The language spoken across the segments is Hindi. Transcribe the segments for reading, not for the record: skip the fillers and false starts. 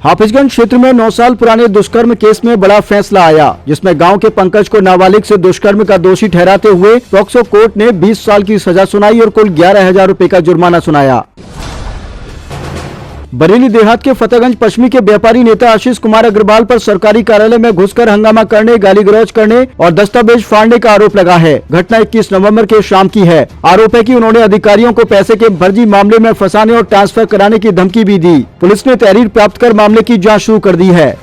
हाफिजगंज क्षेत्र में 9 साल पुराने दुष्कर्म केस में बड़ा फैसला आया, जिसमें गांव के पंकज को नाबालिग से दुष्कर्म का दोषी ठहराते हुए पॉक्सो कोर्ट ने 20 साल की सजा सुनाई और कुल 11,000 रुपए का जुर्माना सुनाया। बरेली देहात के फतेहगंज पश्चिमी के व्यापारी नेता आशीष कुमार अग्रवाल पर सरकारी कार्यालय में घुसकर हंगामा करने, गाली गलौज करने और दस्तावेज फाड़ने का आरोप लगा है। घटना 21 नवंबर के शाम की है। आरोप है कि उन्होंने अधिकारियों को पैसे के फर्जी मामले में फंसाने और ट्रांसफर कराने की धमकी भी दी। पुलिस ने तहरीर प्राप्त कर मामले की जाँच शुरू कर दी है।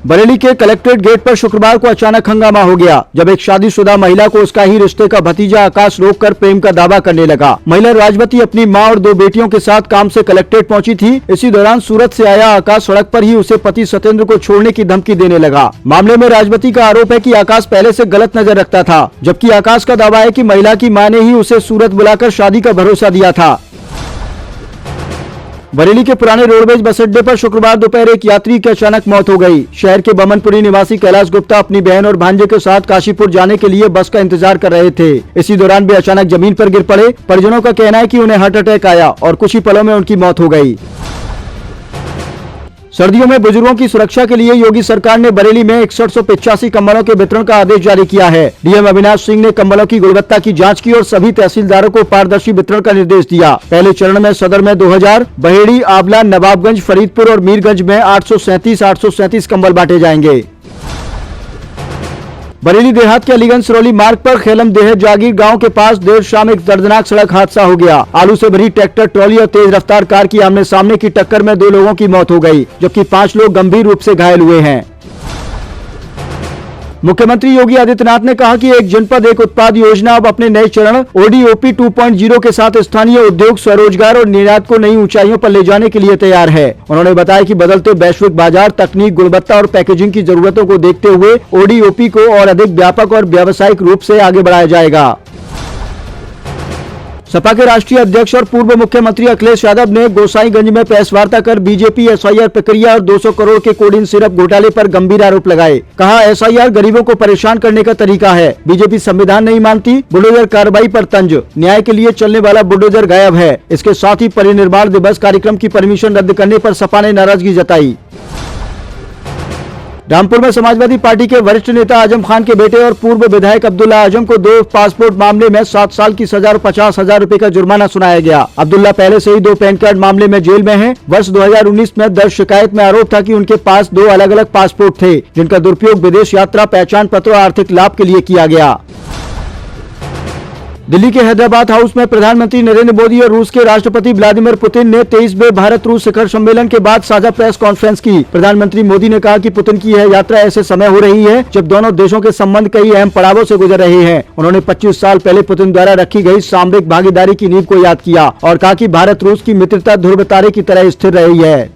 बरेली के कलेक्ट्रेट गेट पर शुक्रवार को अचानक हंगामा हो गया, जब एक शादीशुदा महिला को उसका ही रिश्ते का भतीजा आकाश रोककर प्रेम का दावा करने लगा। महिला राजवती अपनी मां और 2 बेटियों के साथ काम से कलेक्ट्रेट पहुंची थी। इसी दौरान सूरत से आया आकाश सड़क पर ही उसे पति सत्येंद्र को छोड़ने की धमकी देने लगा। मामले में राजवती का आरोप है कि आकाश पहले से गलत नजर रखता था, जबकि आकाश का दावा है कि महिला की मां ने ही उसे सूरत बुलाकर शादी का भरोसा दिया था। बरेली के पुराने रोडवेज बस अड्डे पर शुक्रवार दोपहर एक यात्री की अचानक मौत हो गई। शहर के बमनपुरी निवासी कैलाश गुप्ता अपनी बहन और भांजे के साथ काशीपुर जाने के लिए बस का इंतजार कर रहे थे। इसी दौरान वे अचानक जमीन पर गिर पड़े। परिजनों का कहना है कि उन्हें हार्ट अटैक आया और कुछ ही पलों में उनकी मौत हो गई। सर्दियों में बुजुर्गों की सुरक्षा के लिए योगी सरकार ने बरेली में 6185 कंबलों के वितरण का आदेश जारी किया है। डीएम अविनाश सिंह ने कंबलों की गुणवत्ता की जांच की और सभी तहसीलदारों को पारदर्शी वितरण का निर्देश दिया। पहले चरण में सदर में 2000, बहेड़ी, आंवला, नवाबगंज, फरीदपुर और मीरगंज में 837 कंबल बांटे जाएंगे। बरेली देहात के अलीगंज सिरौली मार्ग पर खेलम देह जागीर गांव के पास देर शाम एक दर्दनाक सड़क हादसा हो गया। आलू से भरी ट्रैक्टर ट्रॉली और तेज रफ्तार कार की आमने सामने की टक्कर में 2 लोगों की मौत हो गई, जबकि 5 लोग गंभीर रूप से घायल हुए हैं। मुख्यमंत्री योगी आदित्यनाथ ने कहा कि एक जनपद एक उत्पाद योजना अब अपने नए चरण ओडीओपी 2.0 के साथ स्थानीय उद्योग, स्वरोजगार और निर्यात को नई ऊंचाइयों पर ले जाने के लिए तैयार है। उन्होंने बताया कि बदलते वैश्विक बाजार, तकनीक, गुणवत्ता और पैकेजिंग की जरूरतों को देखते हुए ओडीओपी को और अधिक व्यापक और व्यावसायिक रूप से आगे बढ़ाया जाएगा। सपा के राष्ट्रीय अध्यक्ष और पूर्व मुख्यमंत्री अखिलेश यादव ने गोसाईगंज में प्रेस वार्ता कर बीजेपी एसआईआर प्रक्रिया और 200 करोड़ के कोडिन सिरप घोटाले पर गंभीर आरोप लगाए। कहा, एसआईआर गरीबों को परेशान करने का तरीका है। बीजेपी संविधान नहीं मानती, बुलडोजर कार्रवाई पर तंज, न्याय के लिए चलने वाला बुलडोजर गायब है। इसके साथ ही परिनिर्वाण दिवस कार्यक्रम की परमिशन रद्द करने पर सपा ने नाराजगी जताई। रामपुर में समाजवादी पार्टी के वरिष्ठ नेता आजम खान के बेटे और पूर्व विधायक अब्दुल्ला आजम को 2 पासपोर्ट मामले में 7 साल की सजा और 50,000 रुपए का जुर्माना सुनाया गया। अब्दुल्ला पहले से ही 2 पैन कार्ड मामले में जेल में हैं। वर्ष 2019 में दर्ज शिकायत में आरोप था कि उनके पास 2 अलग-अलग पासपोर्ट थे, जिनका दुरुपयोग विदेश यात्रा, पहचान पत्र और आर्थिक लाभ के लिए किया गया। दिल्ली के हैदराबाद हाउस में प्रधानमंत्री नरेंद्र मोदी और रूस के राष्ट्रपति व्लादिमीर पुतिन ने 23वें भारत रूस शिखर सम्मेलन के बाद साझा प्रेस कॉन्फ्रेंस की। प्रधानमंत्री मोदी ने कहा कि पुतिन की यह यात्रा ऐसे समय हो रही है जब दोनों देशों के संबंध कई अहम पड़ावों से गुजर रहे हैं। उन्होंने 25 साल पहले पुतिन द्वारा रखी गई सामरिक भागीदारी की नींव को याद किया और कहा कि भारत रूस की मित्रता ध्रुव तारे की तरह स्थिर रही है।